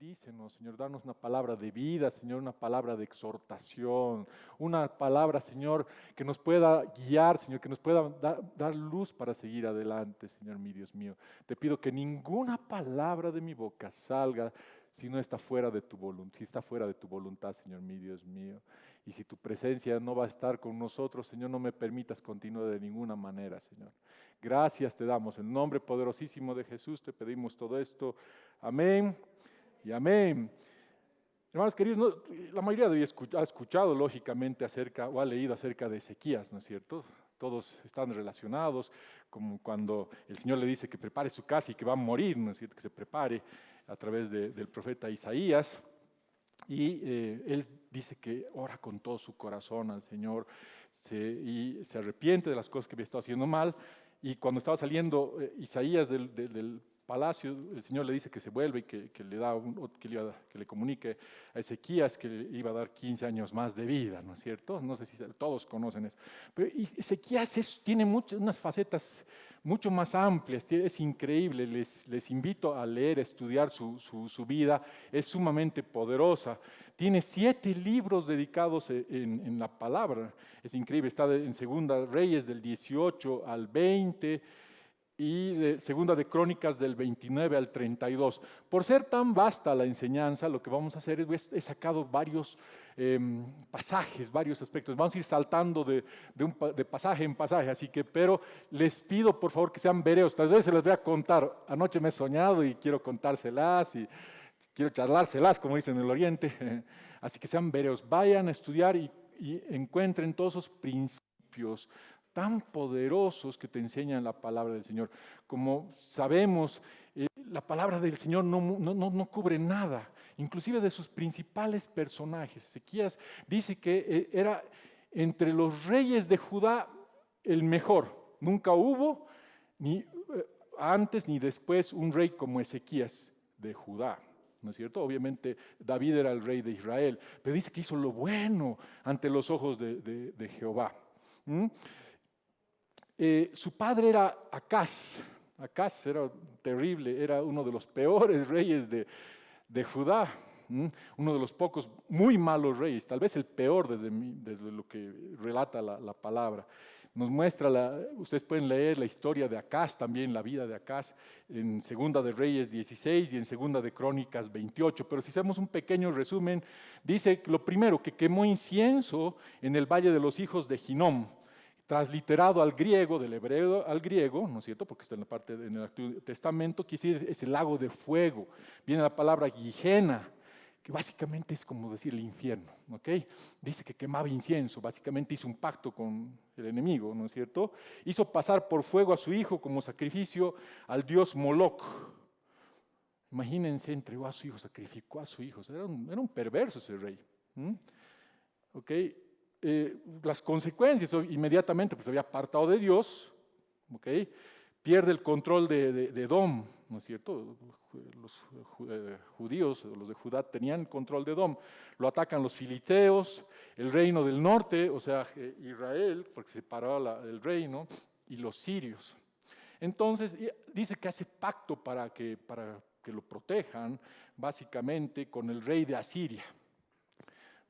bendícenos, Señor, danos una palabra de vida, Señor, una palabra de exhortación, una palabra, Señor, que nos pueda guiar, Señor, que nos pueda dar luz para seguir adelante, Señor, mi Dios mío. Te pido que ninguna palabra de mi boca salga si no está fuera de tu voluntad, si está fuera de tu voluntad, Señor, mi Dios mío. Y si tu presencia no va a estar con nosotros, Señor, no me permitas continuar de ninguna manera, Señor. Gracias te damos. En el nombre poderosísimo de Jesús te pedimos todo esto. Amén y amén. Hermanos queridos, la mayoría ha escuchado lógicamente acerca o ha leído acerca de Ezequías, ¿no es cierto? Todos están relacionados, como cuando el Señor le dice que prepare su casa y que va a morir, ¿no es cierto? Que se prepare a través del profeta Isaías. Y él dice que ora con todo su corazón al Señor y se arrepiente de las cosas que había estado haciendo mal. Y cuando estaba saliendo Isaías del palacio, el Señor le dice que se vuelve y que le comunique a Ezequías que le iba a dar 15 años más de vida, ¿no es cierto? No sé si todos conocen eso. Pero Ezequías tiene unas facetas mucho más amplias, es increíble. Les invito a leer, a estudiar su vida, es sumamente poderosa. Tiene 7 libros dedicados en la palabra, es increíble. Está en Segunda Reyes del 18 al 20 y de Segunda de Crónicas del 29 al 32. Por ser tan vasta la enseñanza, lo que vamos a hacer es he sacado varios pasajes, varios aspectos. Vamos a ir saltando de pasaje en pasaje, así que, pero les pido por favor que sean bereos. Tal vez se las voy a contar. Anoche me he soñado y quiero contárselas y quiero charlárselas, como dicen en el Oriente. Así que sean bereos, vayan a estudiar y encuentren todos esos principios tan poderosos que te enseñan la palabra del Señor. Como sabemos, la palabra del Señor no cubre nada, inclusive de sus principales personajes. Ezequías dice que era entre los reyes de Judá el mejor. Nunca hubo ni antes ni después un rey como Ezequías de Judá. ¿No es cierto? Obviamente David era el rey de Israel, pero dice que hizo lo bueno ante los ojos de Jehová. Su padre era Acaz. Acaz era terrible, era uno de los peores reyes de Judá, uno de los pocos muy malos reyes, tal vez el peor desde lo que relata la palabra. Nos muestra, ustedes pueden leer la historia de Acaz, también la vida de Acaz, en Segunda de Reyes 16 y en Segunda de Crónicas 28. Pero si hacemos un pequeño resumen, dice lo primero, que quemó incienso en el Valle de los Hijos de Hinnom, transliterado al griego, del hebreo al griego, ¿no es cierto? Porque está en el Antiguo Testamento, que es el lago de fuego. Viene la palabra Gehenna, que básicamente es como decir el infierno, ¿ok? Dice que quemaba incienso, básicamente hizo un pacto con el enemigo, ¿no es cierto? Hizo pasar por fuego a su hijo como sacrificio al dios Moloch. Imagínense, entregó a su hijo, sacrificó a su hijo, era un perverso ese rey. ¿Ok? Las consecuencias, inmediatamente pues se había apartado de Dios, ¿okay? Pierde el control de Edom, ¿no es cierto? Los judíos, los de Judá tenían control de Edom, lo atacan los filisteos, el reino del norte, o sea, Israel, porque se separó el reino, y los sirios. Entonces, dice que hace pacto para que lo protejan, básicamente, con el rey de Asiria.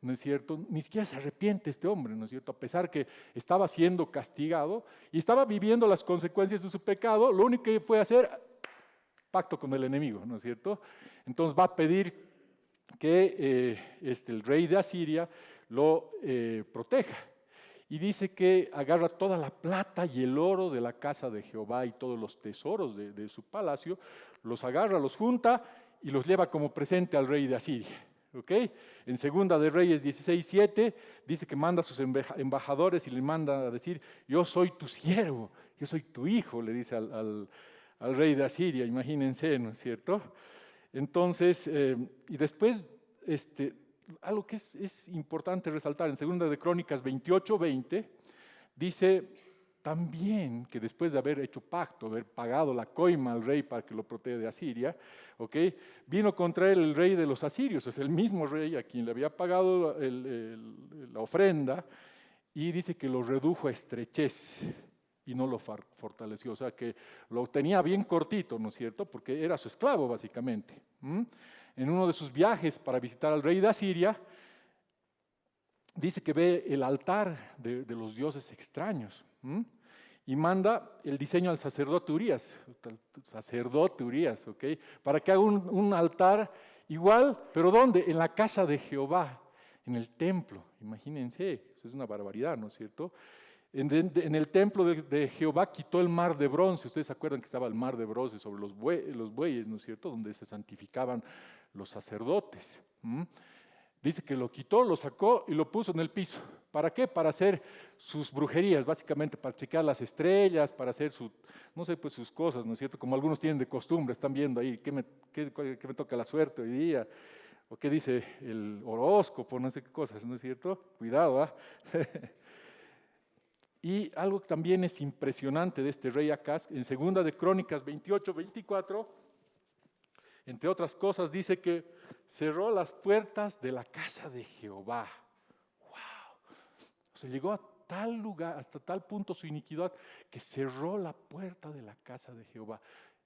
¿No es cierto? Ni siquiera se arrepiente este hombre, ¿no es cierto? A pesar que estaba siendo castigado y estaba viviendo las consecuencias de su pecado, lo único que fue hacer, pacto con el enemigo, ¿no es cierto? Entonces va a pedir que el rey de Asiria lo proteja. Y dice que agarra toda la plata y el oro de la casa de Jehová y todos los tesoros de su palacio, los agarra, los junta y los lleva como presente al rey de Asiria. ¿Okay? En Segunda de Reyes 16:7 dice que manda a sus embajadores y le manda a decir: yo soy tu siervo, yo soy tu hijo, le dice al rey de Asiria, imagínense, ¿no es cierto? Entonces, y después, algo que es importante resaltar, en Segunda de Crónicas 28:20, dice también que después de haber hecho pacto, haber pagado la coima al rey para que lo proteja de Asiria, ¿okay? Vino contra él el rey de los asirios, es el mismo rey a quien le había pagado la ofrenda, y dice que lo redujo a estrechez y no lo fortaleció, o sea que lo tenía bien cortito, ¿no es cierto? Porque era su esclavo básicamente. en uno de sus viajes para visitar al rey de Asiria, dice que ve el altar de los dioses extraños, y manda el diseño al sacerdote Urías, ¿ok? Para que haga un altar igual, pero ¿dónde? En la casa de Jehová, en el templo. Imagínense, eso es una barbaridad, ¿no es cierto? En el templo de Jehová quitó el mar de bronce. Ustedes se acuerdan que estaba el mar de bronce sobre los bueyes, ¿no es cierto? Donde se santificaban los sacerdotes. Dice que lo quitó, lo sacó y lo puso en el piso. ¿Para qué? Para hacer sus brujerías, básicamente para checar las estrellas, para hacer no sé, pues sus cosas, ¿no es cierto? Como algunos tienen de costumbre, están viendo ahí, ¿qué me toca la suerte hoy día? ¿O qué dice el horóscopo? No sé qué cosas, ¿no es cierto? Cuidado, ¿ah? Y algo que también es impresionante de este rey Acaz, en 2 de Crónicas 28, 24, entre otras cosas, dice que cerró las puertas de la casa de Jehová. ¡Wow! O sea, llegó a tal lugar, hasta tal punto su iniquidad, que cerró la puerta de la casa de Jehová.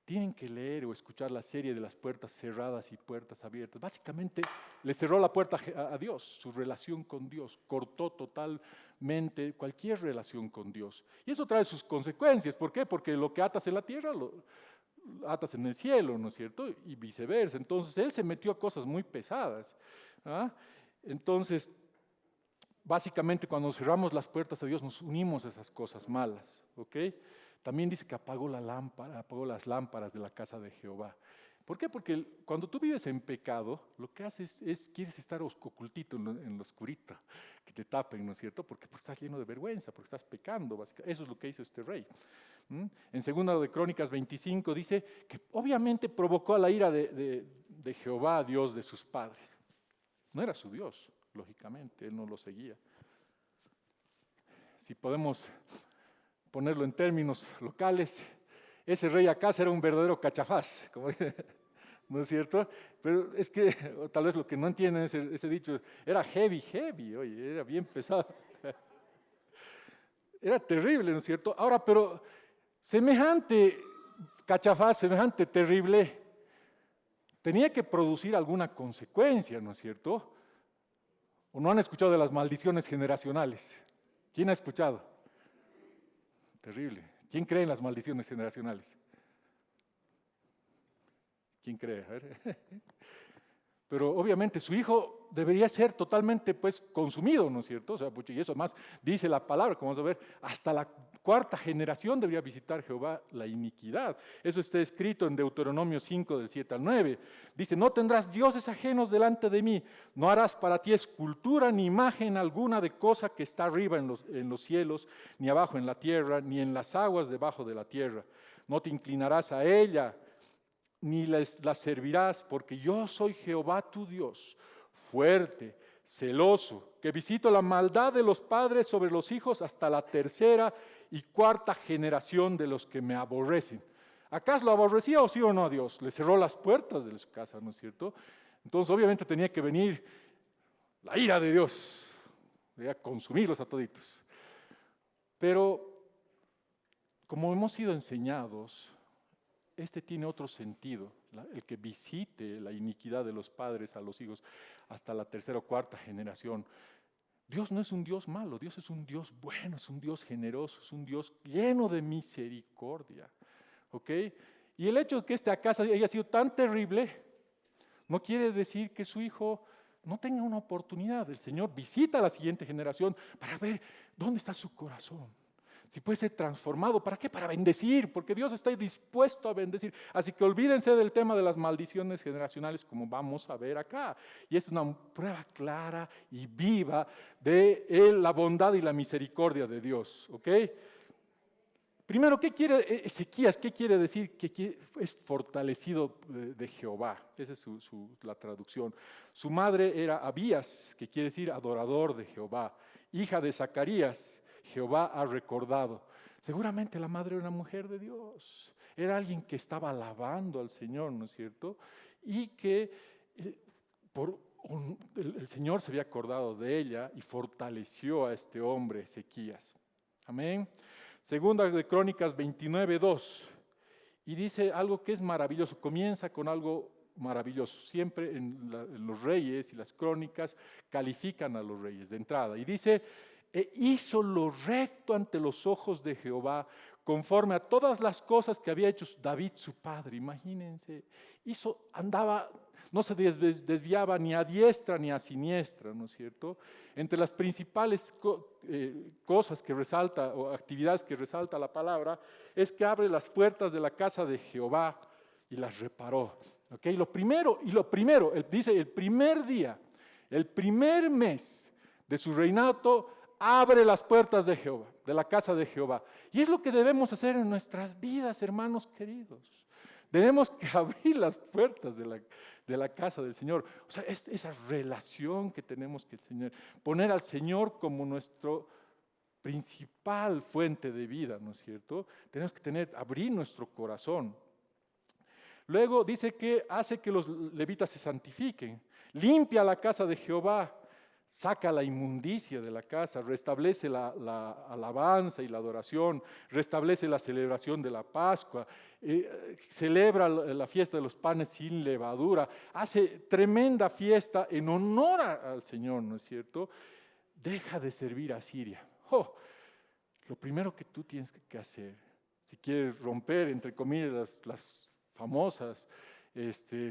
Tienen que leer o escuchar la serie de las puertas cerradas y puertas abiertas. Básicamente le cerró la puerta a Dios, su relación con Dios, cortó totalmente cualquier relación con Dios. Y eso trae sus consecuencias. ¿Por qué? Porque lo que atas en la tierra lo atas en el cielo, ¿no es cierto? Y viceversa. Entonces él se metió a cosas muy pesadas. Entonces, básicamente cuando cerramos las puertas a Dios nos unimos a esas cosas malas, ¿ok? También dice que apagó las lámparas de la casa de Jehová. ¿Por qué? Porque cuando tú vives en pecado, lo que haces es quieres estar ocultito en lo oscurito, que te tapen, ¿no es cierto? Porque estás lleno de vergüenza, porque estás pecando, básicamente. Eso es lo que hizo este rey. En 2 de Crónicas 25 dice que obviamente provocó a la ira de Jehová, Dios de sus padres. No era su Dios, lógicamente, él no lo seguía. Si podemos ponerlo en términos locales, ese rey Acaz era un verdadero cachafaz, ¿no es cierto? Pero es que tal vez lo que no entienden ese dicho, era heavy, oye, era bien pesado. Era terrible, ¿no es cierto? Ahora, pero semejante cachafaz, semejante terrible, tenía que producir alguna consecuencia, ¿no es cierto? ¿O no han escuchado de las maldiciones generacionales? ¿Quién ha escuchado? Terrible. ¿Quién cree en las maldiciones generacionales? ¿Quién cree? A ver. Pero obviamente su hijo debería ser totalmente pues consumido, ¿no es cierto? O sea, y eso más dice la palabra, como vamos a ver, hasta la 4ª generación debería visitar Jehová la iniquidad. Eso está escrito en Deuteronomio 5, del 7 al 9. Dice, no tendrás dioses ajenos delante de mí, no harás para ti escultura ni imagen alguna de cosa que está arriba en los cielos, ni abajo en la tierra, ni en las aguas debajo de la tierra. No te inclinarás a ella, ni la servirás, porque yo soy Jehová tu Dios, fuerte, celoso, que visito la maldad de los padres sobre los hijos hasta la 3ª y 4ª generación de los que me aborrecen. ¿Acaso lo aborrecía o sí o no a Dios? Le cerró las puertas de su casa, ¿no es cierto? Entonces obviamente tenía que venir la ira de Dios, a consumirlos a toditos. Pero como hemos sido enseñados, este tiene otro sentido, el que visite la iniquidad de los padres a los hijos hasta la 3ª o 4ª generación. Dios no es un Dios malo, Dios es un Dios bueno, es un Dios generoso, es un Dios lleno de misericordia. ¿Ok? Y el hecho de que esta casa haya sido tan terrible, no quiere decir que su hijo no tenga una oportunidad. El Señor visita a la siguiente generación para ver dónde está su corazón. Si puede ser transformado, ¿para qué? Para bendecir, porque Dios está dispuesto a bendecir. Así que olvídense del tema de las maldiciones generacionales, como vamos a ver acá. Y es una prueba clara y viva de la bondad y la misericordia de Dios. ¿Ok? Primero, ¿qué quiere Ezequías? ¿Qué quiere decir? Que es fortalecido de Jehová. Esa es la traducción. Su madre era Abías, que quiere decir adorador de Jehová, hija de Zacarías. Jehová ha recordado. Seguramente la madre era una mujer de Dios. Era alguien que estaba alabando al Señor, ¿no es cierto? Y que el Señor se había acordado de ella y fortaleció a este hombre, Ezequías. Amén. 2 de Crónicas 29:2. Y dice algo que es maravilloso. Comienza con algo maravilloso. Siempre en los reyes y las crónicas califican a los reyes de entrada. Y dice, e hizo lo recto ante los ojos de Jehová, conforme a todas las cosas que había hecho David su padre. Imagínense, andaba, no se desviaba ni a diestra ni a siniestra, ¿no es cierto? Entre las principales cosas que resalta, o actividades que resalta la palabra, es que abre las puertas de la casa de Jehová y las reparó. ¿Okay? Lo primero, dice, el primer día, el primer mes de su reinado, abre las puertas de Jehová, de la casa de Jehová. Y es lo que debemos hacer en nuestras vidas, hermanos queridos. Debemos que abrir las puertas de la casa del Señor. O sea, es esa relación que tenemos que tener. Poner al Señor como nuestro principal fuente de vida, ¿no es cierto? Tenemos que abrir nuestro corazón. Luego dice que hace que los levitas se santifiquen. Limpia la casa de Jehová, saca la inmundicia de la casa, restablece la alabanza y la adoración, restablece la celebración de la Pascua, celebra la fiesta de los panes sin levadura, hace tremenda fiesta en honor al Señor, ¿no es cierto? Deja de servir a Siria. Lo primero que tú tienes que hacer, si quieres romper, entre comillas, las famosas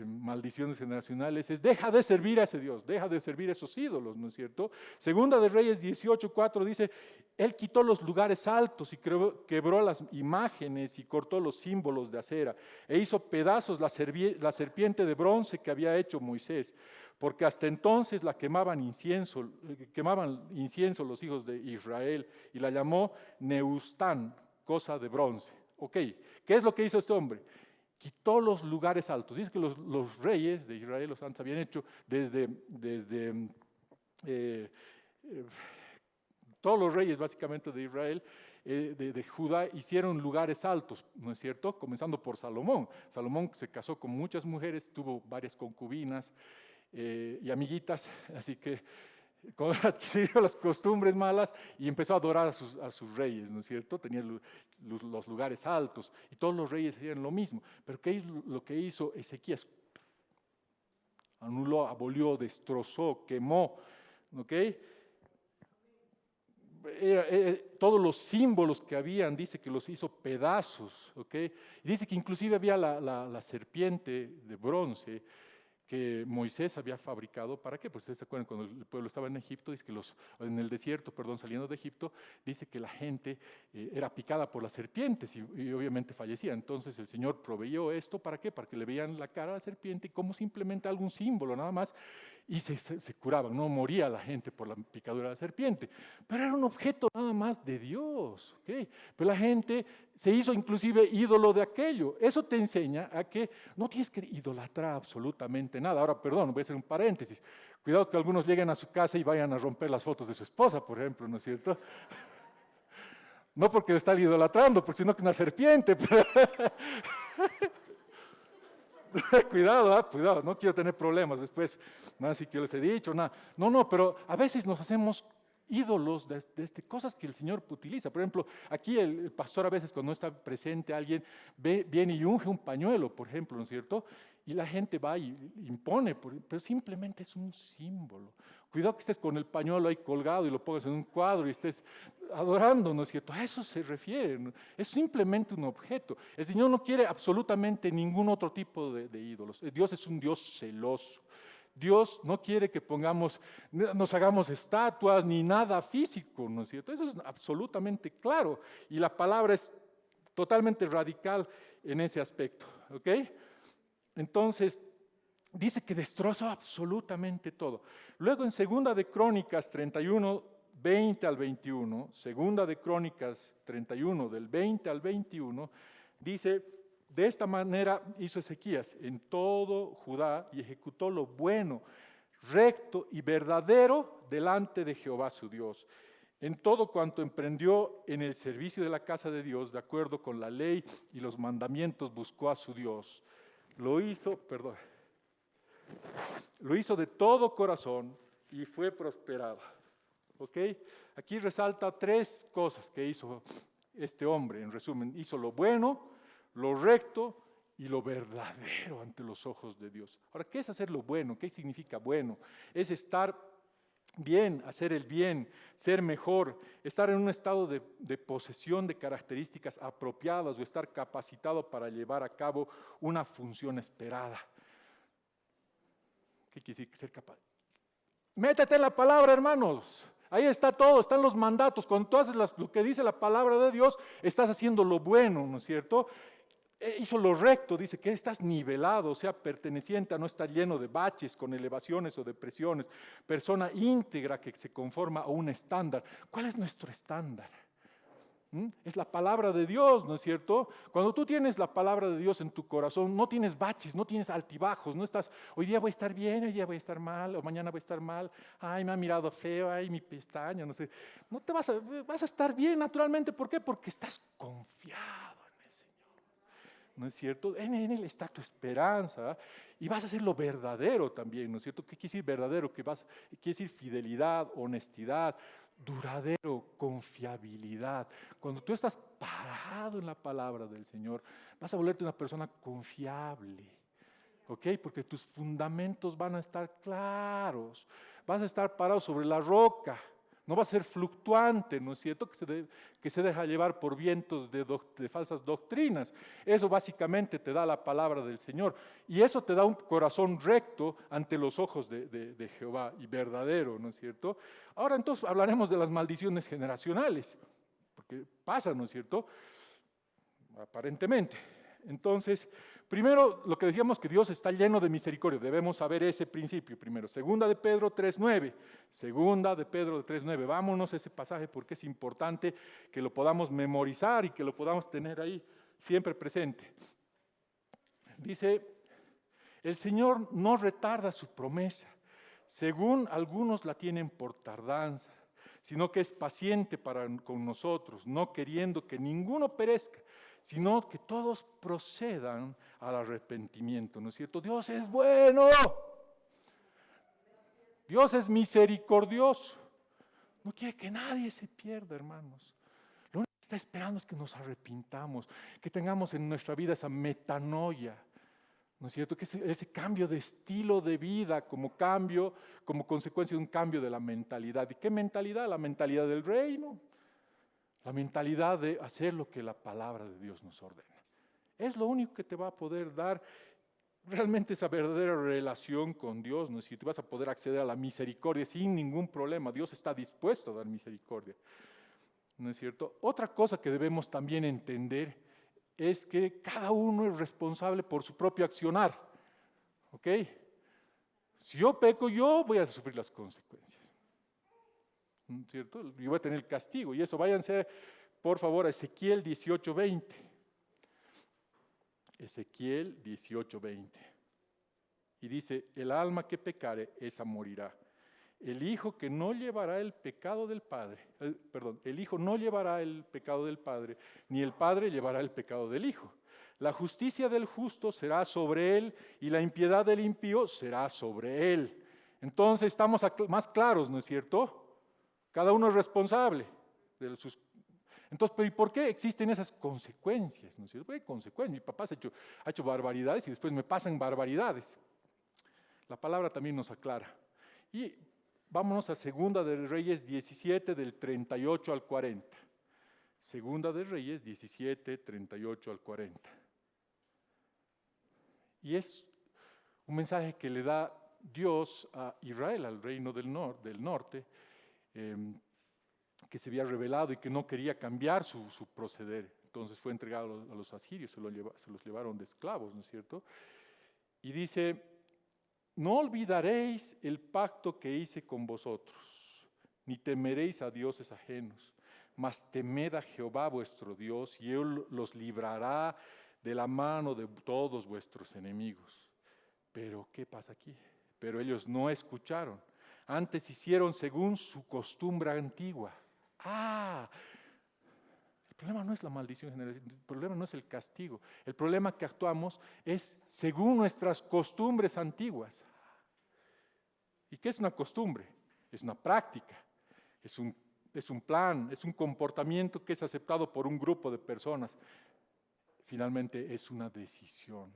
maldiciones generacionales, es deja de servir a ese Dios, deja de servir a esos ídolos, ¿no es cierto? Segunda de Reyes 18:4 dice, Él quitó los lugares altos y quebró las imágenes y cortó los símbolos de acera e hizo pedazos la serpiente de bronce que había hecho Moisés, porque hasta entonces quemaban incienso los hijos de Israel y la llamó Neustán, cosa de bronce. Ok, ¿qué es lo que hizo este hombre? Quitó los lugares altos. Dice que los reyes de Israel, los santos, habían hecho desde todos los reyes básicamente de Israel, de Judá, hicieron lugares altos, ¿no es cierto? Comenzando por Salomón. Salomón se casó con muchas mujeres, tuvo varias concubinas y amiguitas, así que adquirió las costumbres malas y empezó a adorar a sus reyes, ¿no es cierto? Tenía los lugares altos y todos los reyes hacían lo mismo. Pero ¿qué es lo que hizo Ezequías? Anuló, abolió, destrozó, quemó, ¿ok? Todos los símbolos que habían, dice que los hizo pedazos, ¿ok? Y dice que inclusive había la serpiente de bronce que Moisés había fabricado. ¿Para qué? Pues ustedes se acuerdan cuando el pueblo estaba en Egipto, dice que en el desierto, saliendo de Egipto, dice que la gente era picada por las serpientes y obviamente fallecía. Entonces el Señor proveyó esto, ¿para qué? Para que le veían la cara a la serpiente y como simplemente algún símbolo nada más, y se curaban, no moría la gente por la picadura de la serpiente, pero era un objeto nada más de Dios, ¿okay? Pero la gente se hizo inclusive ídolo de aquello. Eso te enseña a que no tienes que idolatrar absolutamente nada. Ahora, perdón, voy a hacer un paréntesis. Cuidado que algunos lleguen a su casa y vayan a romper las fotos de su esposa, por ejemplo, ¿no es cierto? No porque le están idolatrando, sino que es una serpiente. Cuidado, no quiero tener problemas después, nada así que yo les he dicho, nada. No, pero a veces nos hacemos ídolos de cosas que el Señor utiliza. Por ejemplo, aquí el pastor a veces cuando no está presente alguien, viene y unge un pañuelo, por ejemplo, ¿no es cierto? Y la gente va y impone, pero simplemente es un símbolo. Cuidado que estés con el pañuelo ahí colgado y lo pongas en un cuadro y estés adorando, ¿no es cierto? A eso se refiere, ¿no? Es simplemente un objeto. El Señor no quiere absolutamente ningún otro tipo de ídolos. Dios es un Dios celoso. Dios no quiere que nos hagamos estatuas ni nada físico, ¿no es cierto? Eso es absolutamente claro. Y la palabra es totalmente radical en ese aspecto, ¿ok? Entonces, dice que destrozó absolutamente todo. Luego en Segunda de Crónicas 31, 20 al 21, Segunda de Crónicas 31, del 20 al 21, dice, de esta manera hizo Ezequías en todo Judá y ejecutó lo bueno, recto y verdadero delante de Jehová su Dios. En todo cuanto emprendió en el servicio de la casa de Dios, de acuerdo con la ley y los mandamientos, buscó a su Dios. Lo hizo de todo corazón y fue prosperado. ¿Ok? Aquí resalta 3 cosas que hizo este hombre, en resumen. Hizo lo bueno, lo recto y lo verdadero ante los ojos de Dios. Ahora, ¿qué es hacer lo bueno? ¿Qué significa bueno? Es estar bien, hacer el bien, ser mejor, estar en un estado de posesión de características apropiadas o estar capacitado para llevar a cabo una función esperada. ¿Qué quiere decir ser capaz? Métete en la palabra, hermanos. Ahí está todo, están los mandatos. Cuando tú haces lo que dice la palabra de Dios, estás haciendo lo bueno, ¿no es cierto? Hizo lo recto, dice que estás nivelado, o sea, perteneciente a no estar lleno de baches, con elevaciones o depresiones. Persona íntegra que se conforma a un estándar. ¿Cuál es nuestro estándar? Es la palabra de Dios, ¿no es cierto? Cuando tú tienes la palabra de Dios en tu corazón, no tienes baches, no tienes altibajos, no estás, hoy día voy a estar bien, hoy día voy a estar mal, o mañana voy a estar mal, ay, me ha mirado feo, ay, mi pestaña, no sé. No te vas a estar bien naturalmente, ¿por qué? Porque estás confiado en el Señor, ¿no es cierto? En Él está tu esperanza y vas a hacer lo verdadero también, ¿no es cierto? ¿Qué quiere decir verdadero? Quiere decir fidelidad, honestidad, duradero, confiabilidad. Cuando tú estás parado en la palabra del Señor, vas a volverte una persona confiable, ¿ok? Porque tus fundamentos van a estar claros, vas a estar parado sobre la roca, no va a ser fluctuante, ¿no es cierto? Que se deja llevar por vientos de falsas doctrinas. Eso básicamente te da la palabra del Señor. Y eso te da un corazón recto ante los ojos de Jehová y verdadero, ¿no es cierto? Ahora entonces hablaremos de las maldiciones generacionales, porque pasa, ¿no es cierto? Aparentemente. Entonces, primero lo que decíamos que Dios está lleno de misericordia, debemos saber ese principio primero. Segunda de Pedro 3:9, segunda de Pedro 3:9, vámonos a ese pasaje porque es importante que lo podamos memorizar y que lo podamos tener ahí siempre presente. Dice, el Señor no retarda su promesa, según algunos la tienen por tardanza, sino que es paciente con nosotros, no queriendo que ninguno perezca, sino que todos procedan al arrepentimiento, ¿no es cierto? Dios es bueno, Dios es misericordioso, no quiere que nadie se pierda, hermanos. Lo único que está esperando es que nos arrepintamos, que tengamos en nuestra vida esa metanoia, ¿no es cierto? Que ese cambio de estilo de vida como consecuencia de un cambio de la mentalidad. ¿Y qué mentalidad? La mentalidad del reino. La mentalidad de hacer lo que la palabra de Dios nos ordena. Es lo único que te va a poder dar realmente esa verdadera relación con Dios, ¿no es cierto? Vas a poder acceder a la misericordia sin ningún problema. Dios está dispuesto a dar misericordia, ¿no es cierto? Otra cosa que debemos también entender es que cada uno es responsable por su propio accionar, ¿ok? Si yo peco, yo voy a sufrir las consecuencias. ¿Cierto? Yo voy a tener el castigo y eso, váyanse por favor a Ezequiel 18:20. Ezequiel 18:20. Y dice, el alma que pecare, esa morirá. El hijo que no llevará el pecado del padre, el hijo no llevará el pecado del padre, ni el padre llevará el pecado del hijo. La justicia del justo será sobre él y la impiedad del impío será sobre él. Entonces estamos más claros, ¿no es cierto? Cada uno es responsable de sus. Entonces, ¿pero y por qué existen esas consecuencias? ¿No es cierto? ¿Qué consecuencias? Mi papá ha hecho barbaridades y después me pasan barbaridades. La palabra también nos aclara. Y vámonos a Segunda de Reyes 17, del 38 al 40. Segunda de Reyes 17, 38 al 40. Y es un mensaje que le da Dios a Israel, al reino del norte, que se había revelado y que no quería cambiar su proceder. Entonces fue entregado a los asirios, se los llevaron de esclavos, ¿no es cierto? Y dice, no olvidaréis el pacto que hice con vosotros, ni temeréis a dioses ajenos, mas temed a Jehová vuestro Dios, y Él los librará de la mano de todos vuestros enemigos. Pero, ¿qué pasa aquí? Pero ellos no escucharon, antes hicieron según su costumbre antigua. El problema no es la maldición general, el problema no es el castigo, el problema que actuamos es según nuestras costumbres antiguas. ¿Y qué es una costumbre? Es una práctica, es un plan, es un comportamiento que es aceptado por un grupo de personas. finalmente es una decisión.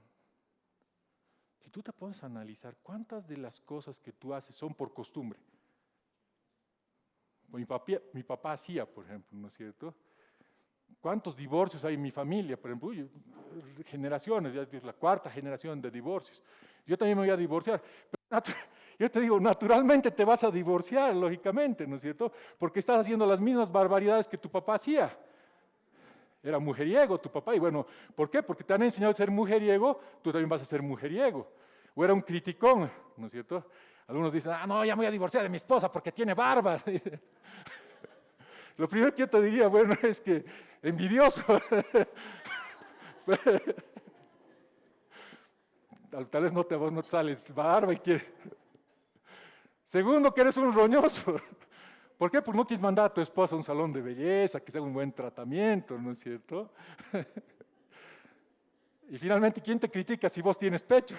Si tú te pones a analizar cuántas de las cosas que tú haces son por costumbre. Mi papá hacía, por ejemplo, ¿no es cierto? ¿Cuántos divorcios hay en mi familia? Por ejemplo, generaciones, ya es la cuarta generación de divorcios. Yo también me voy a divorciar. Pero yo te digo, naturalmente te vas a divorciar, lógicamente, ¿no es cierto? Porque estás haciendo las mismas barbaridades que tu papá hacía. Era mujeriego tu papá, y bueno, ¿por qué? Porque te han enseñado a ser mujeriego, tú también vas a ser mujeriego. O era un criticón, ¿no es cierto? Algunos dicen, no, ya me voy a divorciar de mi esposa porque tiene barba. Lo primero que yo te diría, bueno, es que envidioso. Tal vez vos no te sales barba y quieres. Segundo, que eres un roñoso. ¿Por qué? Porque no quieres mandar a tu esposa a un salón de belleza, que sea un buen tratamiento, ¿no es cierto? Y finalmente, ¿quién te critica si vos tienes pecho?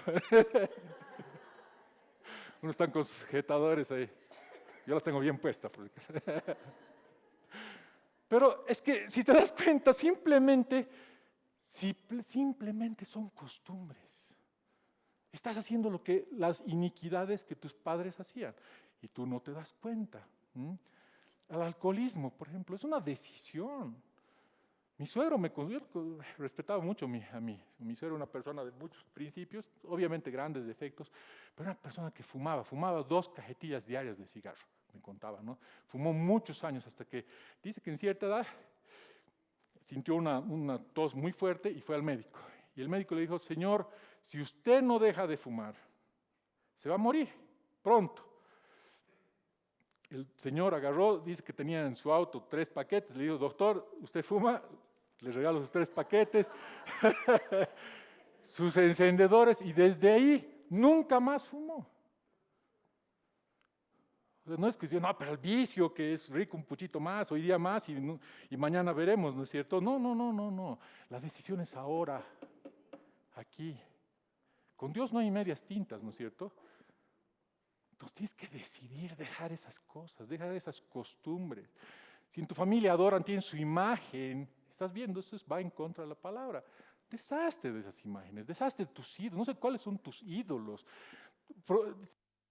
Unos están con sujetadores ahí. Yo la tengo bien puesta. Pero es que si te das cuenta, simplemente son costumbres. Estás haciendo las iniquidades que tus padres hacían y tú no te das cuenta. El alcoholismo, por ejemplo, es una decisión. Mi suegro respetaba mucho a mí. Mi suegro era una persona de muchos principios, obviamente grandes defectos, pero una persona que fumaba 2 cajetillas diarias de cigarro, me contaba, ¿no? Fumó muchos años hasta que dice que en cierta edad sintió una tos muy fuerte y fue al médico. Y el médico le dijo, señor, si usted no deja de fumar, se va a morir pronto. El señor agarró, dice que tenía en su auto 3 paquetes, le dijo, doctor, ¿usted fuma? Le regalo sus 3 paquetes, sus encendedores, y desde ahí nunca más fumó. No es que diga, no, pero el vicio, que es rico un poquito más, hoy día más y mañana veremos, ¿no es cierto? No. La decisión es ahora, aquí. Con Dios no hay medias tintas, ¿no es cierto? Entonces tienes que decidir dejar esas cosas, dejar esas costumbres. Si en tu familia adoran, tienen su imagen, estás viendo, eso va en contra de la palabra. Deshazte de esas imágenes, deshazte de tus ídolos, no sé cuáles son tus ídolos.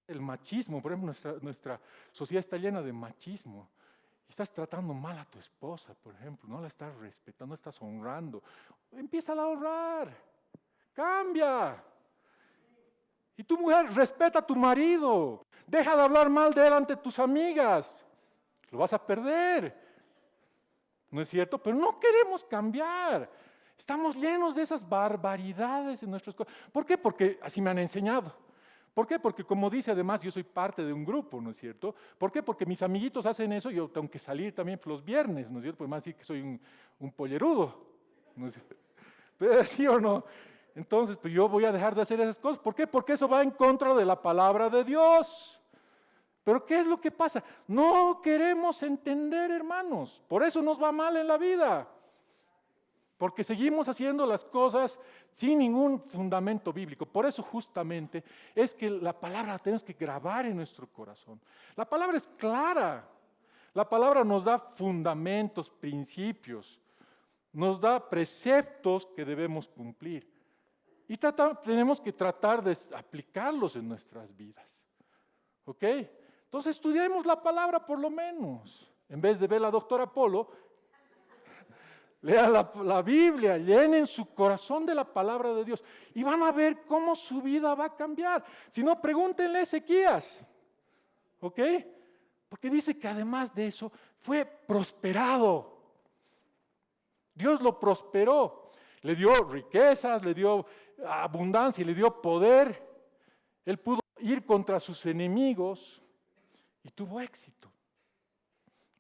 El machismo, por ejemplo, nuestra sociedad está llena de machismo. Estás tratando mal a tu esposa, por ejemplo, no la estás respetando, no la estás honrando. Empieza a honrar, cambia. Y tu mujer, respeta a tu marido, deja de hablar mal de él ante tus amigas, lo vas a perder. ¿No es cierto? Pero no queremos cambiar. Estamos llenos de esas barbaridades en nuestros corazones. ¿Por qué? Porque así me han enseñado. ¿Por qué? Porque como dice además, yo soy parte de un grupo, ¿no es cierto? ¿Por qué? Porque mis amiguitos hacen eso y yo tengo que salir también los viernes, ¿no es cierto? Pues más decir que soy un pollerudo, ¿no es cierto? ¿Pero sí o no? Entonces, pues yo voy a dejar de hacer esas cosas. ¿Por qué? Porque eso va en contra de la palabra de Dios. Pero ¿qué es lo que pasa? No queremos entender, hermanos. Por eso nos va mal en la vida. Porque seguimos haciendo las cosas sin ningún fundamento bíblico. Por eso justamente es que la palabra la tenemos que grabar en nuestro corazón. La palabra es clara. La palabra nos da fundamentos, principios. Nos da preceptos que debemos cumplir. Y tenemos que tratar de aplicarlos en nuestras vidas. ¿Ok? Entonces estudiemos la palabra por lo menos. En vez de ver a la doctora Polo, lean la Biblia, llenen su corazón de la palabra de Dios y van a ver cómo su vida va a cambiar. Si no, pregúntenle a Ezequías. ¿Ok? Porque dice que además de eso fue prosperado. Dios lo prosperó. Le dio riquezas, le dio abundancia y le dio poder. Él pudo ir contra sus enemigos y tuvo éxito.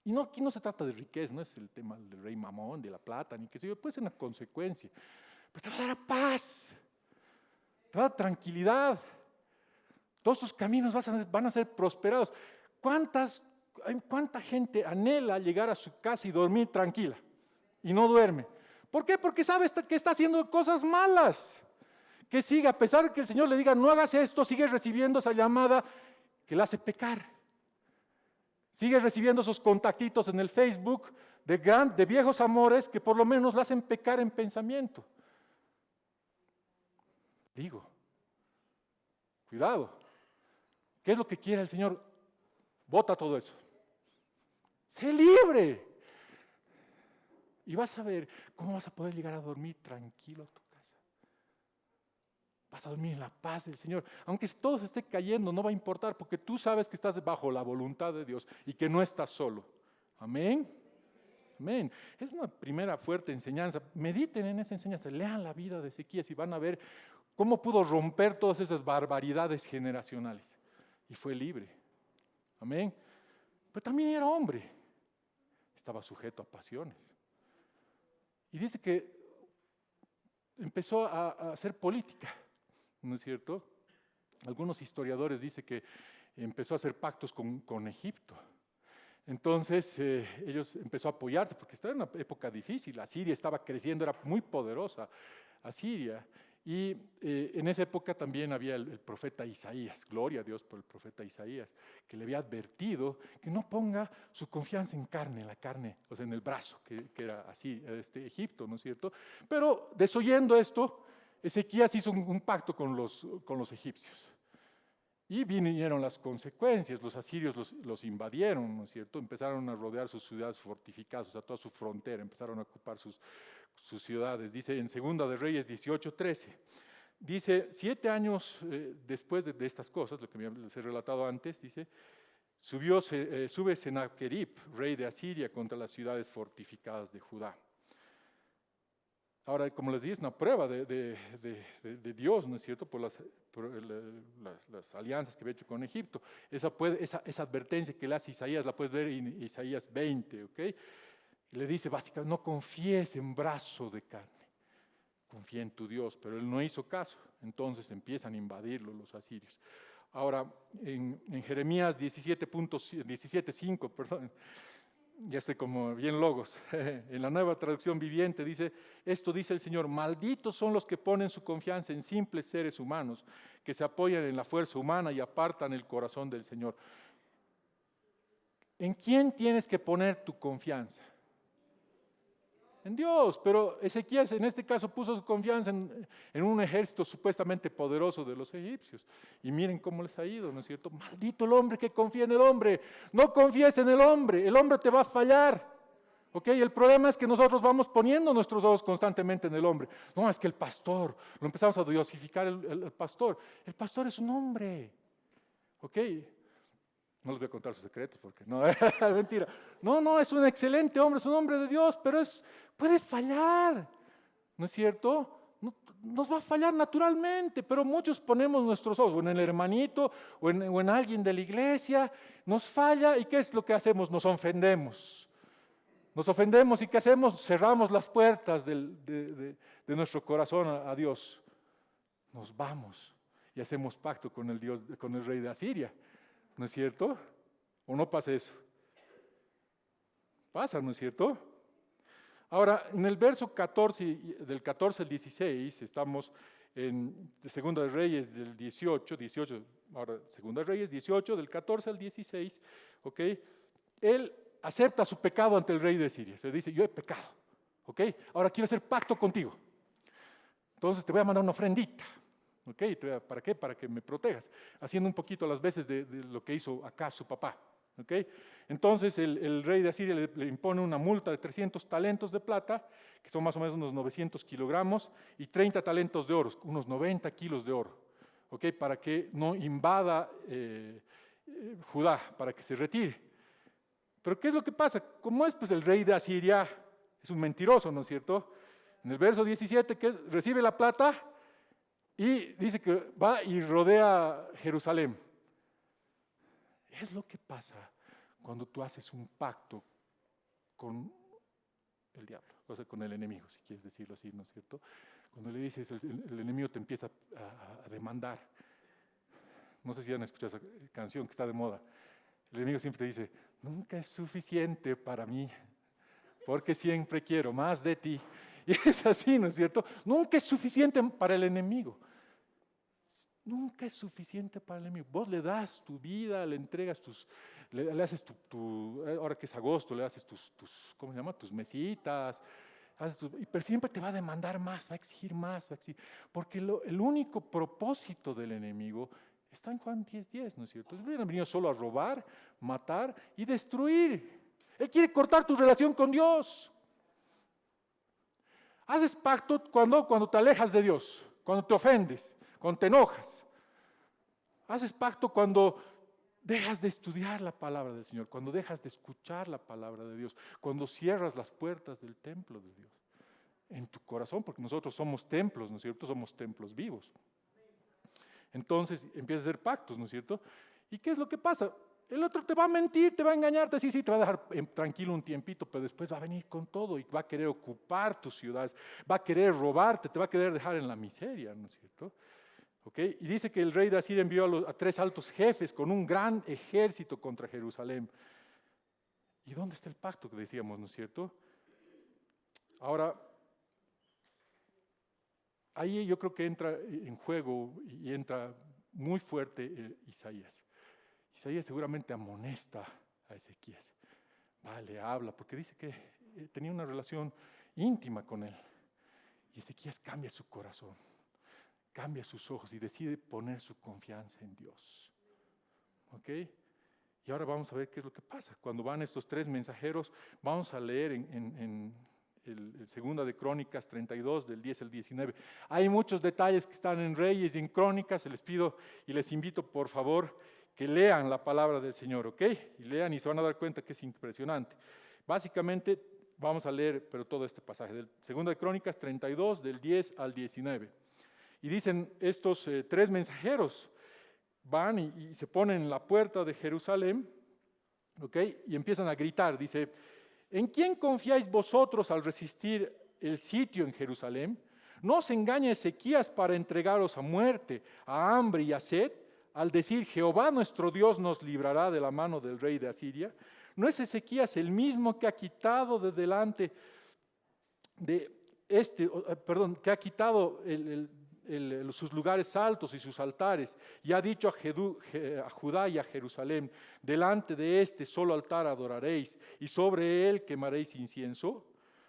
Y no, aquí no se trata de riqueza, no es el tema del rey Mamón, de la plata, ni qué sé yo, puede ser una consecuencia. Pero te va a dar paz, te va a dar tranquilidad. Todos tus caminos van a ser prosperados. ¿Cuánta gente anhela llegar a su casa y dormir tranquila y no duerme? ¿Por qué? Porque sabe que está haciendo cosas malas. Que sigue, a pesar de que el Señor le diga, no hagas esto, sigue recibiendo esa llamada que le hace pecar. Sigue recibiendo esos contactitos en el Facebook de viejos amores que por lo menos le hacen pecar en pensamiento. Digo, cuidado. ¿Qué es lo que quiere el Señor? Bota todo eso. Sé libre. Y vas a ver cómo vas a poder llegar a dormir tranquilo a tu casa. Vas a dormir en la paz del Señor. Aunque todo se esté cayendo, no va a importar, porque tú sabes que estás bajo la voluntad de Dios y que no estás solo. Amén. Amén. Es una primera fuerte enseñanza. Mediten en esa enseñanza. Lean la vida de Ezequías y van a ver cómo pudo romper todas esas barbaridades generacionales. Y fue libre. Amén. Pero también era hombre. Estaba sujeto a pasiones. Y dice que empezó a hacer política, ¿no es cierto? Algunos historiadores dicen que empezó a hacer pactos con Egipto. Entonces ellos empezó a apoyarse porque estaba en una época difícil. Asiria estaba creciendo, era muy poderosa Asiria. Y en esa época también había el profeta Isaías, gloria a Dios por el profeta Isaías, que le había advertido que no ponga su confianza en carne, la carne, o sea, en el brazo, que era así, Egipto, ¿no es cierto? Pero desoyendo esto, Ezequías hizo un pacto con los egipcios. Y vinieron las consecuencias, los asirios los invadieron, ¿no es cierto? Empezaron a rodear sus ciudades fortificadas, o sea, toda su frontera, empezaron a ocupar sus ciudades. Dice en Segunda de Reyes 18:13, dice, 7 años después de estas cosas, lo que les he relatado antes, dice, sube Sennacherib, rey de Asiria, contra las ciudades fortificadas de Judá. Ahora, como les dije, es una prueba de Dios, ¿no es cierto?, por las alianzas que había hecho con Egipto. Esa advertencia que le hace Isaías la puedes ver en Isaías 20, ¿ok? Le dice básicamente, no confíes en brazo de carne, confía en tu Dios, pero él no hizo caso, entonces empiezan a invadirlo los asirios. Ahora, en Jeremías 17:5, perdón, ya estoy como bien logos, en la Nueva Traducción Viviente dice, esto dice el Señor, malditos son los que ponen su confianza en simples seres humanos, que se apoyan en la fuerza humana y apartan el corazón del Señor. ¿En quién tienes que poner tu confianza? En Dios, pero Ezequías en este caso puso su confianza en un ejército supuestamente poderoso de los egipcios. Y miren cómo les ha ido, ¿no es cierto? Maldito el hombre que confía en el hombre. No confíes en el hombre te va a fallar. ¿Ok? El problema es que nosotros vamos poniendo nuestros ojos constantemente en el hombre. No, es que el pastor, lo empezamos a diosificar el pastor. El pastor es un hombre. ¿Ok? No les voy a contar sus secretos porque no, mentira. No, es un excelente hombre, es un hombre de Dios, pero puede fallar, ¿no es cierto? Nos va a fallar naturalmente, pero muchos ponemos nuestros ojos o en el hermanito o en alguien de la iglesia, nos falla y ¿qué es lo que hacemos? Nos ofendemos. Nos ofendemos y ¿qué hacemos? Cerramos las puertas de nuestro corazón a Dios. Nos vamos y hacemos pacto con el rey de Asiria. ¿No es cierto? ¿O no pasa eso? Pasa, ¿no es cierto? Ahora, en el verso 14, del 14 al 16, estamos en Segunda de Reyes del 18, ahora Segunda de Reyes 18, del 14 al 16, ¿ok? Él acepta su pecado ante el rey de Siria. Se dice, yo he pecado, ¿ok? Ahora quiero hacer pacto contigo. Entonces te voy a mandar una ofrendita. ¿Okay? ¿Para qué? Para que me protejas, haciendo un poquito las veces de lo que hizo acá su papá. ¿Okay? Entonces el rey de Asiria le impone una multa de 300 talentos de plata, que son más o menos unos 900 kilogramos, y 30 talentos de oro, unos 90 kilos de oro, ¿okay? Para que no invada Judá, para que se retire. Pero ¿qué es lo que pasa? ¿Cómo es? Pues el rey de Asiria es un mentiroso, ¿no es cierto? En el verso 17, que recibe la plata, y dice que va y rodea Jerusalén. Es lo que pasa cuando tú haces un pacto con el diablo, o sea, con el enemigo, si quieres decirlo así, ¿no es cierto? Cuando le dices, el enemigo te empieza a demandar. No sé si han escuchado esa canción que está de moda. El enemigo siempre te dice, nunca es suficiente para mí, porque siempre quiero más de ti. Y es así, ¿no es cierto? Nunca es suficiente para el enemigo. Nunca es suficiente para el enemigo. Vos le das tu vida, le entregas le haces ahora que es agosto, le haces ¿cómo se llama? Tus mesitas, Pero siempre te va a demandar más, va a exigir más, va a exigir. Porque el único propósito del enemigo está en Juan 10:10, ¿no es cierto? Él ha venido solo a robar, matar y destruir. Él quiere cortar tu relación con Dios. Haces pacto cuando te alejas de Dios, cuando te ofendes, cuando te enojas. Haces pacto cuando dejas de estudiar la palabra del Señor, cuando dejas de escuchar la palabra de Dios, cuando cierras las puertas del templo de Dios en tu corazón, porque nosotros somos templos, ¿no es cierto? Somos templos vivos. Entonces empiezas a hacer pactos, ¿no es cierto? ¿Y qué es lo que pasa? El otro te va a mentir, te va a engañar, sí, te va a dejar tranquilo un tiempito, pero después va a venir con todo y va a querer ocupar tus ciudades, va a querer robarte, te va a querer dejar en la miseria, ¿no es cierto? ¿Okay? Y dice que el rey de Asiria envió a 3 altos jefes con un gran ejército contra Jerusalén. ¿Y dónde está el pacto que decíamos, no es cierto? Ahora, ahí yo creo que entra en juego y entra muy fuerte Isaías. Isaías seguramente amonesta a Ezequías. Le habla, porque dice que tenía una relación íntima con él. Y Ezequías cambia su corazón, cambia sus ojos y decide poner su confianza en Dios. ¿Ok? Y ahora vamos a ver qué es lo que pasa. Cuando van estos 3 mensajeros, vamos a leer en el Segunda de Crónicas 32, del 10 al 19. Hay muchos detalles que están en Reyes y en Crónicas. Les pido y les invito, por favor, que lean la palabra del Señor, ¿ok? Y lean y se van a dar cuenta que es impresionante. Básicamente, vamos a leer, pero todo este pasaje, del Segunda de Crónicas 32, del 10 al 19. Y dicen estos 3 mensajeros, van y se ponen en la puerta de Jerusalén, ¿ok? Y empiezan a gritar, dice, ¿en quién confiáis vosotros al resistir el sitio en Jerusalén? ¿No os engaña Ezequías para entregaros a muerte, a hambre y a sed? Al decir, Jehová nuestro Dios nos librará de la mano del rey de Asiria. ¿No es Ezequías el mismo que ha quitado de delante de que ha quitado sus lugares altos y sus altares, y ha dicho a Judá y a Jerusalén, delante de este solo altar adoraréis, y sobre él quemaréis incienso?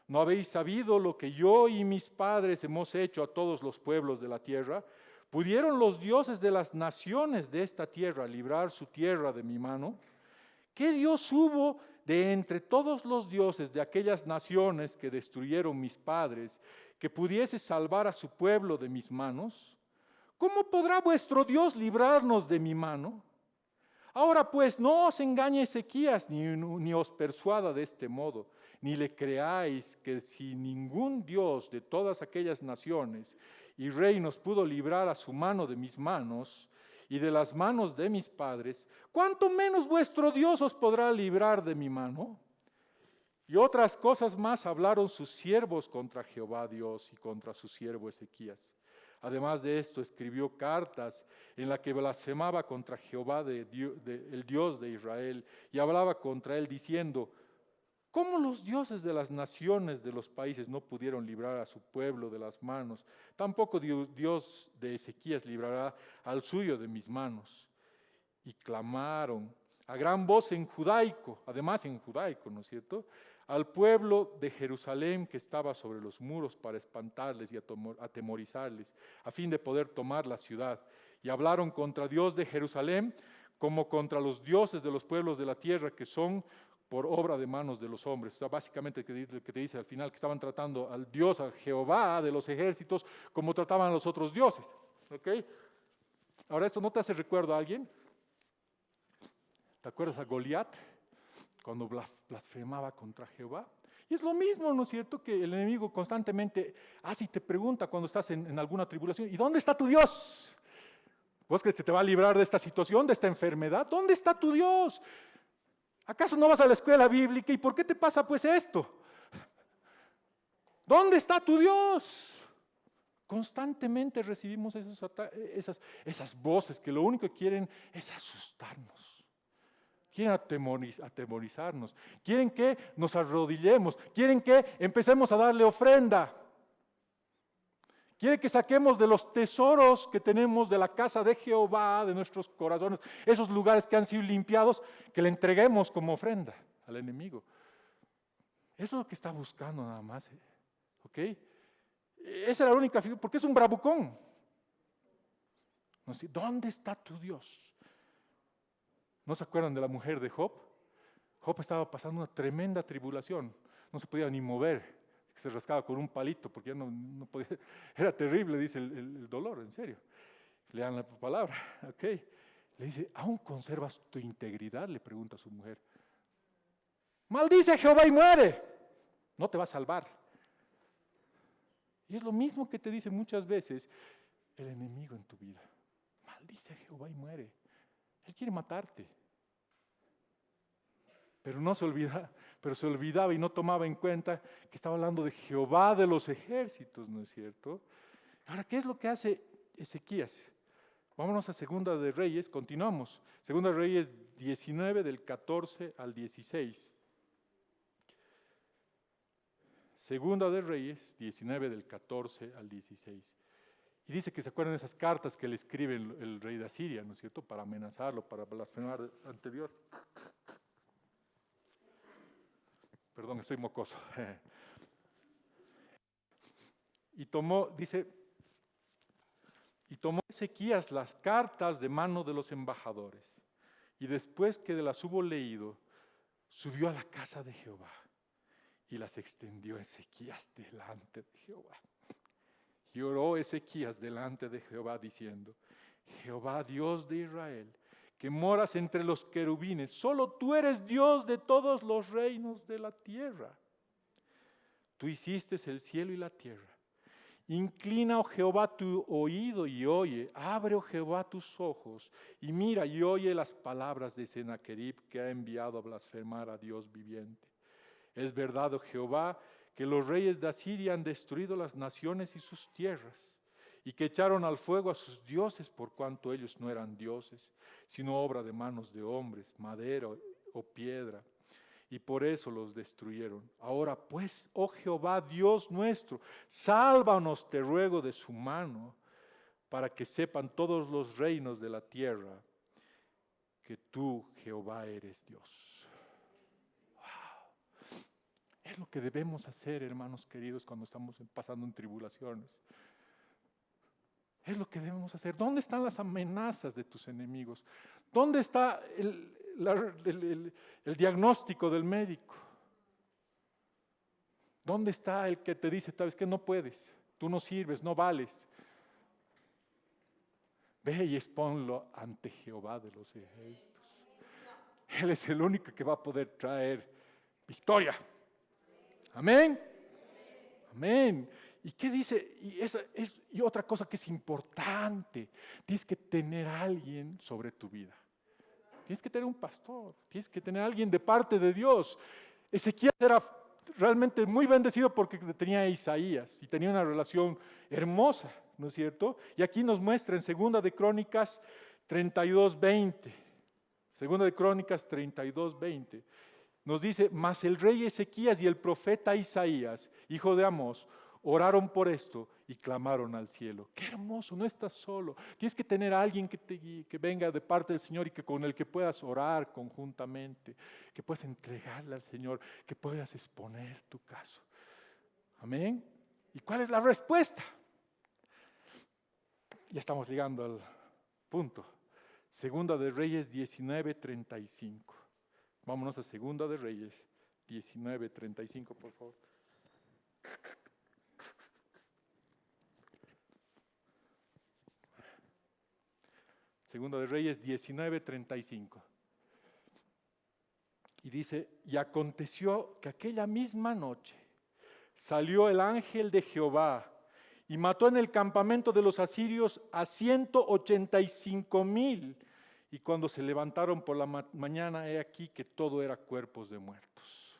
¿No habéis sabido lo que yo y mis padres hemos hecho a todos los pueblos de la tierra? ¿Pudieron los dioses de las naciones de esta tierra librar su tierra de mi mano? ¿Qué Dios hubo de entre todos los dioses de aquellas naciones que destruyeron mis padres, que pudiese salvar a su pueblo de mis manos? ¿Cómo podrá vuestro Dios librarnos de mi mano? Ahora pues, no os engañe Ezequías, ni os persuada de este modo, ni le creáis que si ningún Dios de todas aquellas naciones y reinos pudo librar a su mano de mis manos y de las manos de mis padres, ¿cuánto menos vuestro Dios os podrá librar de mi mano? Y otras cosas más hablaron sus siervos contra Jehová Dios y contra su siervo Ezequías. Además de esto, escribió cartas en las que blasfemaba contra Jehová, el Dios de Israel, y hablaba contra él diciendo, ¿cómo los dioses de las naciones de los países no pudieron librar a su pueblo de las manos? Tampoco Dios de Ezequías librará al suyo de mis manos. Y clamaron a gran voz en judaico, además en judaico, ¿no es cierto?, al pueblo de Jerusalén que estaba sobre los muros para espantarles y atemorizarles, a fin de poder tomar la ciudad. Y hablaron contra Dios de Jerusalén como contra los dioses de los pueblos de la tierra que son por obra de manos de los hombres. O sea, básicamente lo que te dice al final, que estaban tratando al Dios, al Jehová de los ejércitos, como trataban a los otros dioses. ¿Okay? Ahora, ¿esto no te hace recuerdo a alguien? ¿Te acuerdas a Goliat? Cuando blasfemaba contra Jehová. Y es lo mismo, ¿no es cierto?, que el enemigo constantemente hace y te pregunta cuando estás en alguna tribulación, ¿y dónde está tu Dios? ¿Vos crees que te va a librar de esta situación, de esta enfermedad? ¿Dónde está tu Dios? ¿Acaso no vas a la escuela bíblica? ¿Y por qué te pasa pues esto? ¿Dónde está tu Dios? Constantemente recibimos esas voces que lo único que quieren es asustarnos. Quieren atemorizarnos, quieren que nos arrodillemos, quieren que empecemos a darle ofrenda, quieren que saquemos de los tesoros que tenemos de la casa de Jehová, de nuestros corazones, esos lugares que han sido limpiados, que le entreguemos como ofrenda al enemigo. Eso es lo que está buscando nada más. ¿Ok? Esa era la única figura, porque es un bravucón. ¿No? ¿Dónde está tu Dios? ¿No se acuerdan de la mujer de Job? Job estaba pasando una tremenda tribulación, no se podía ni mover, se rascaba con un palito porque ya no podía, era terrible, dice el dolor, en serio. Lean la palabra, ¿ok? Le dice, ¿aún conservas tu integridad? Le pregunta a su mujer. Maldice a Jehová y muere, no te va a salvar. Y es lo mismo que te dice muchas veces el enemigo en tu vida. Maldice a Jehová y muere. Él quiere matarte. Pero no se olvida, pero se olvidaba y no tomaba en cuenta que estaba hablando de Jehová de los ejércitos, ¿no es cierto? Ahora, ¿qué es lo que hace Ezequías? Vámonos a Segunda de Reyes, continuamos. Segunda de Reyes 19 del 14 al 16. Segunda de Reyes 19 del 14 al 16. Y dice que se acuerdan de esas cartas que le escribe el rey de Asiria, ¿no es cierto? Para amenazarlo, para blasfemar ante Dios. Perdón, estoy mocoso. Y tomó Ezequías las cartas de mano de los embajadores, y después que las hubo leído, subió a la casa de Jehová, y las extendió Ezequías delante de Jehová. Y oró Ezequías delante de Jehová, diciendo, Jehová, Dios de Israel, que moras entre los querubines, solo tú eres Dios de todos los reinos de la tierra. Tú hiciste el cielo y la tierra. Inclina, oh Jehová, tu oído y oye. Abre, oh Jehová, tus ojos y mira y oye las palabras de Sennacherib, que ha enviado a blasfemar a Dios viviente. Es verdad, oh Jehová, que los reyes de Asiria han destruido las naciones y sus tierras, y que echaron al fuego a sus dioses, por cuanto ellos no eran dioses, sino obra de manos de hombres, madera o piedra, y por eso los destruyeron. Ahora pues, oh Jehová, Dios nuestro, sálvanos, te ruego, de su mano, para que sepan todos los reinos de la tierra que tú, Jehová, eres Dios. Wow. Es lo que debemos hacer, hermanos queridos, cuando estamos pasando en tribulaciones. Es lo que debemos hacer. ¿Dónde están las amenazas de tus enemigos? ¿Dónde está el diagnóstico del médico? ¿Dónde está el que te dice, sabes que no puedes, tú no sirves, no vales? Ve y exponlo ante Jehová de los ejércitos. Él es el único que va a poder traer victoria. Amén. Amén. ¿Y qué dice? Y otra cosa que es importante, tienes que tener a alguien sobre tu vida. Tienes que tener un pastor, tienes que tener a alguien de parte de Dios. Ezequías era realmente muy bendecido porque tenía a Isaías y tenía una relación hermosa, ¿no es cierto? Y aquí nos muestra en Segunda de Crónicas 32:20. Segunda de Crónicas 32:20. Nos dice, mas el rey Ezequías y el profeta Isaías, hijo de Amós, oraron por esto y clamaron al cielo. Qué hermoso, no estás solo. Tienes que tener a alguien que venga de parte del Señor y que con el que puedas orar conjuntamente, que puedas entregarle al Señor, que puedas exponer tu caso. Amén. ¿Y cuál es la respuesta? Ya estamos llegando al punto. Segunda de Reyes 19:35. Vámonos a Segunda de Reyes 19:35, por favor. Segunda de Reyes 19:35. Y dice, y aconteció que aquella misma noche salió el ángel de Jehová y mató en el campamento de los asirios a 185,000. Y cuando se levantaron por la mañana, he aquí que todo era cuerpos de muertos.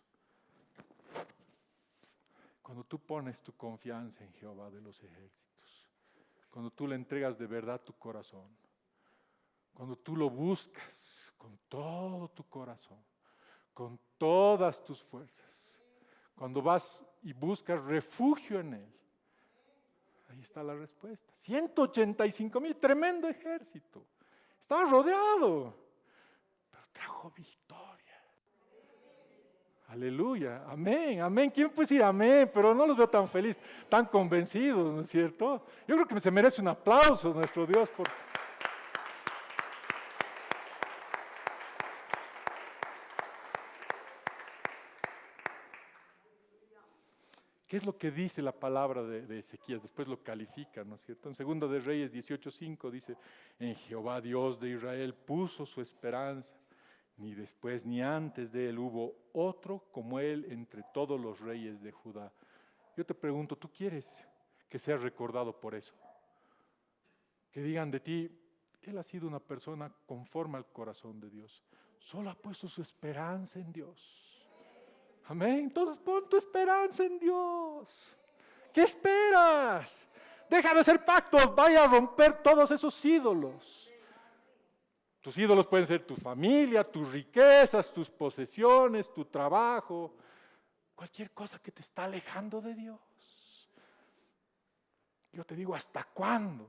Cuando tú pones tu confianza en Jehová de los ejércitos, cuando tú le entregas de verdad tu corazón, cuando tú lo buscas con todo tu corazón, con todas tus fuerzas, cuando vas y buscas refugio en Él, ahí está la respuesta. 185,000, tremendo ejército. Estaba rodeado, pero trajo victoria. Aleluya, amén, amén. ¿Quién puede decir amén? Pero no los veo tan felices, tan convencidos, ¿no es cierto? Yo creo que se merece un aplauso nuestro Dios por... ¿Qué es lo que dice la palabra de Ezequías? Después lo califica, ¿no es cierto? En 2 de Reyes 18:5 dice, en Jehová Dios de Israel puso su esperanza, ni después ni antes de él hubo otro como él entre todos los reyes de Judá. Yo te pregunto, ¿tú quieres que seas recordado por eso? Que digan de ti, él ha sido una persona conforme al corazón de Dios. Solo ha puesto su esperanza en Dios. Amén. Entonces pon tu esperanza en Dios. ¿Qué esperas? Deja de hacer pactos, vaya a romper todos esos ídolos. Tus ídolos pueden ser tu familia, tus riquezas, tus posesiones, tu trabajo, cualquier cosa que te está alejando de Dios. Yo te digo, ¿hasta cuándo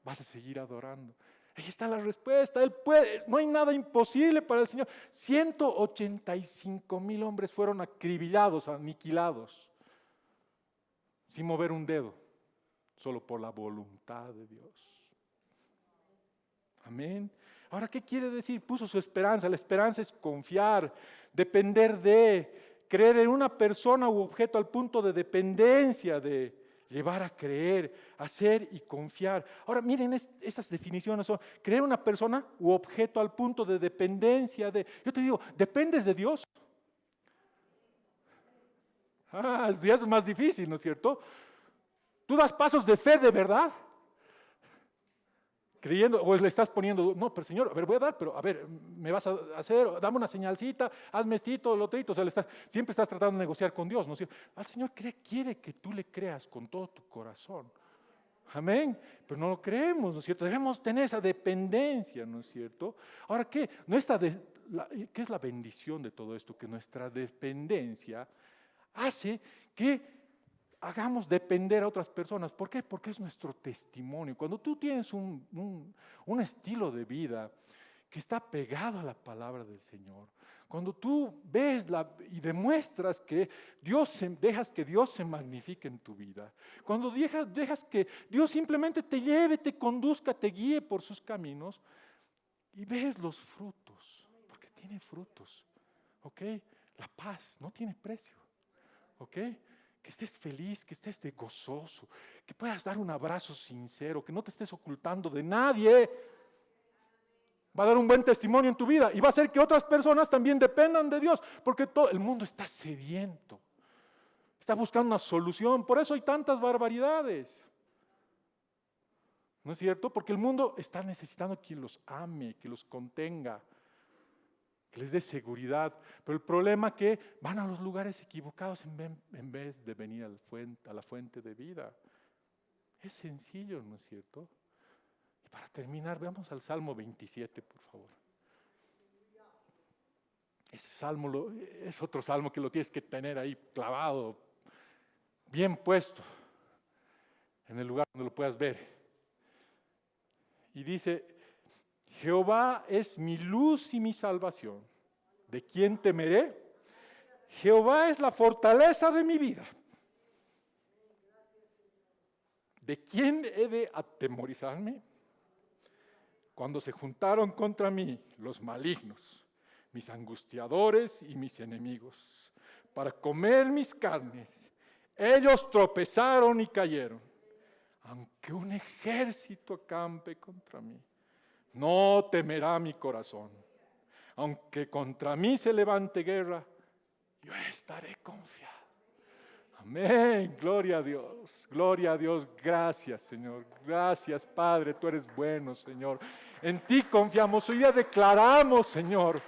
vas a seguir adorando? Ahí está la respuesta, Él puede, no hay nada imposible para el Señor. 185,000 hombres fueron acribillados, aniquilados, sin mover un dedo, solo por la voluntad de Dios. Amén. Ahora, ¿qué quiere decir? Puso su esperanza. La esperanza es confiar, depender de, creer en una persona u objeto al punto de dependencia de, llevar a creer, hacer y confiar. Ahora miren estas definiciones son creer una persona u objeto al punto de dependencia de. Yo te digo, ¿dependes de Dios? Ya es más difícil, ¿no es cierto? ¿Tú das pasos de fe de verdad? Creyendo, o le estás poniendo, no, pero Señor, a ver, voy a dar, pero a ver, me vas a hacer, dame una señalcita, hazme esto, lo otro, o sea, siempre estás tratando de negociar con Dios, ¿no es cierto? Al Señor quiere que tú le creas con todo tu corazón. Amén, pero no lo creemos, ¿no es cierto? Debemos tener esa dependencia, ¿no es cierto? Ahora, ¿qué es la bendición de todo esto? Que nuestra dependencia hace que hagamos depender a otras personas. ¿Por qué? Porque es nuestro testimonio. Cuando tú tienes un estilo de vida que está pegado a la palabra del Señor, cuando tú ves y demuestras que dejas que Dios se magnifique en tu vida, cuando dejas que Dios simplemente te lleve, te conduzca, te guíe por sus caminos y ves los frutos, porque tiene frutos, ¿ok? La paz no tiene precio, ¿ok? Que estés feliz, que estés gozoso, que puedas dar un abrazo sincero, que no te estés ocultando de nadie. Va a dar un buen testimonio en tu vida y va a hacer que otras personas también dependan de Dios, porque todo el mundo está sediento, está buscando una solución, por eso hay tantas barbaridades. ¿No es cierto? Porque el mundo está necesitando quien los ame, que los contenga, que les dé seguridad, pero el problema es que van a los lugares equivocados en vez de venir a la fuente de vida. Es sencillo, ¿no es cierto? Y para terminar, veamos al Salmo 27, por favor. Ese salmo es otro salmo que lo tienes que tener ahí clavado, bien puesto, en el lugar donde lo puedas ver. Y dice, Jehová es mi luz y mi salvación. ¿De quién temeré? Jehová es la fortaleza de mi vida. ¿De quién he de atemorizarme? Cuando se juntaron contra mí los malignos, mis angustiadores y mis enemigos, para comer mis carnes, ellos tropezaron y cayeron. Aunque un ejército acampe contra mí, no temerá mi corazón. Aunque contra mí se levante guerra, yo estaré confiado. Amén, gloria a Dios, gracias Señor, gracias Padre, tú eres bueno Señor. En ti confiamos, hoy día declaramos Señor,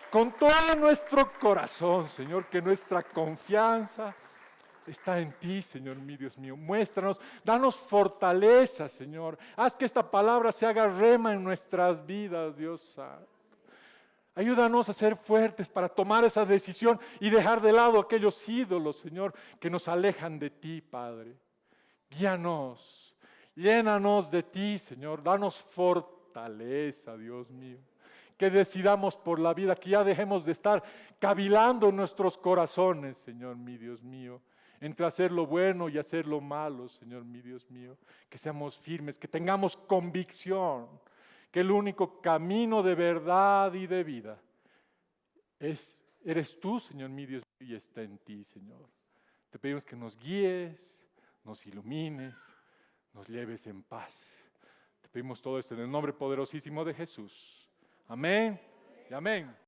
con todo nuestro corazón Señor, que nuestra confianza está en ti, Señor, mi Dios mío. Muéstranos, danos fortaleza, Señor. Haz que esta palabra se haga rema en nuestras vidas, Dios santo. Ayúdanos a ser fuertes para tomar esa decisión y dejar de lado aquellos ídolos, Señor, que nos alejan de ti, Padre. Guíanos, llénanos de ti, Señor. Danos fortaleza, Dios mío. que decidamos por la vida, que ya dejemos de estar cavilando nuestros corazones, Señor mi Dios mío, entre hacer lo bueno y hacer lo malo, Señor mi Dios mío, que seamos firmes, que tengamos convicción, que el único camino de verdad y de vida eres tú, Señor mi Dios, y está en ti, Señor. Te pedimos que nos guíes, nos ilumines, nos lleves en paz. Te pedimos todo esto en el nombre poderosísimo de Jesús. Amén y amén.